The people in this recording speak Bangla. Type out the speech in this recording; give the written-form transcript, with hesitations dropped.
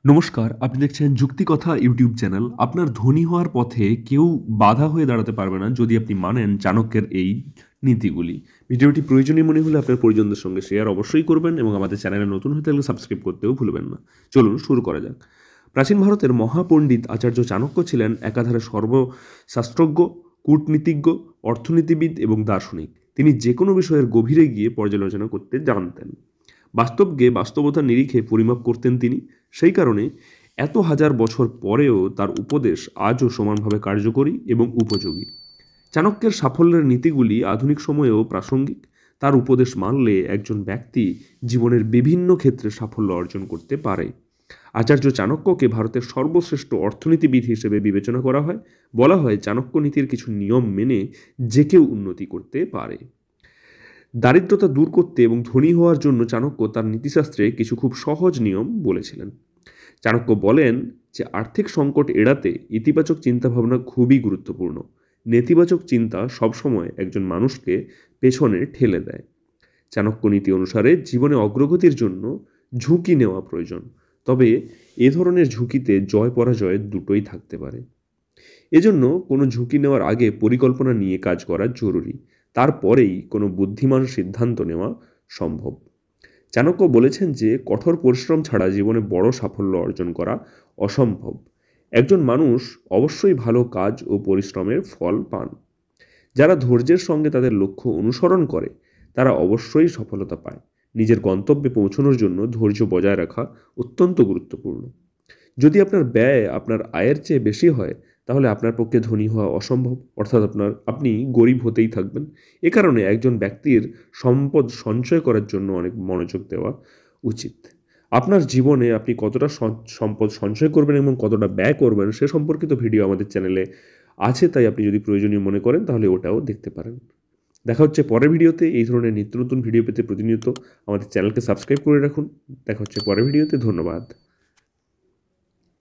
নমস্কার, আপনি দেখছেন যুক্তিকথা ইউটিউব চ্যানেল। আপনার ধনী হওয়ার পথে কেউ বাধা হয়ে দাঁড়াতে পারবে না যদি আপনি মানেন চাণক্যের এই নীতিগুলি। ভিডিওটি প্রয়োজনীয় মনে হলে আপনার পরিজনদের সঙ্গে শেয়ার অবশ্যই করবেন এবং আমাদের চ্যানেলে নতুন হয়ে থাকলে সাবস্ক্রাইব করতেও ভুলবেন না। চলুন শুরু করা যাক। প্রাচীন ভারতের মহাপণ্ডিত আচার্য চাণক্য ছিলেন একাধারে সর্বশাস্ত্রজ্ঞ, কূটনীতিজ্ঞ, অর্থনীতিবিদ এবং দার্শনিক। তিনি যেকোনো বিষয়ের গভীরে গিয়ে পর্যালোচনা করতে জানতেন। বাস্তবকে বাস্তবতার নিরিখে পরিমাপ করতেন তিনি। সেই কারণে এত হাজার বছর পরেও তার উপদেশ আজও সমানভাবে কার্যকরী এবং উপযোগী। চাণক্যের সাফল্যের নীতিগুলি আধুনিক সময়েও প্রাসঙ্গিক। তার উপদেশ মানলে একজন ব্যক্তি জীবনের বিভিন্ন ক্ষেত্রে সাফল্য অর্জন করতে পারে। আচার্য চাণক্যকে ভারতের সর্বশ্রেষ্ঠ অর্থনীতিবিদ হিসেবে বিবেচনা করা হয়। বলা হয় চাণক্য নীতির কিছু নিয়ম মেনে যে কেউ উন্নতি করতে পারে। দারিদ্রতা দূর করতে এবং ধনী হওয়ার জন্য চাণক্য তার নীতিশাস্ত্রে কিছু খুব সহজ নিয়ম বলেছিলেন। চাণক্য বলেন যে আর্থিক সংকট এড়াতে ইতিবাচক চিন্তাভাবনা খুবই গুরুত্বপূর্ণ। নেতিবাচক চিন্তা সবসময় একজন মানুষকে পেছনে ঠেলে দেয়। চাণক্য নীতি অনুসারে জীবনে অগ্রগতির জন্য ঝুঁকি নেওয়া প্রয়োজন। তবে এ ধরনের ঝুঁকিতে জয় পরাজয় দুটোই থাকতে পারে। এজন্য কোনো ঝুঁকি নেওয়ার আগে পরিকল্পনা নিয়ে কাজ করা জরুরি। তারপরেই কোনো বুদ্ধিমান সিদ্ধান্ত নেওয়া সম্ভব। চাণক্য বলেছেন যে কঠোর পরিশ্রম ছাড়া জীবনে বড় সাফল্য অর্জন করা অসম্ভব। একজন মানুষ অবশ্যই ভালো কাজ ও পরিশ্রমের ফল পান। যারা ধৈর্যের সঙ্গে তাদের লক্ষ্য অনুসরণ করে তারা অবশ্যই সফলতা পায়। নিজের গন্তব্যে পৌঁছানোর জন্য ধৈর্য বজায় রাখা অত্যন্ত গুরুত্বপূর্ণ। যদি আপনার ব্যয় আপনার আয়ের চেয়ে বেশি হয় তাহলে আপনার পক্ষে ধনী হওয়া অসম্ভব, অর্থাৎ আপনি গরিব হতেই থাকবেন। এ কারণে একজন ব্যক্তির সম্পদ সঞ্চয় করার জন্য অনেক মনোযোগ দেওয়া উচিত। আপনার জীবনে আপনি কতটা সম্পদ সঞ্চয় করবেন এবং কতটা ব্যয় করবেন সে সম্পর্কিত ভিডিও আমাদের চ্যানেলে আছে, তাই আপনি যদি প্রয়োজনীয় মনে করেন তাহলে ওটাও দেখতে পারেন। দেখা হচ্ছে পরের ভিডিওতে। এই ধরনের নিত্য নতুন ভিডিও পেতে প্রতিনিয়ত আমাদের চ্যানেলকে সাবস্ক্রাইব করে রাখুন। দেখা হচ্ছে পরের ভিডিওতে। ধন্যবাদ।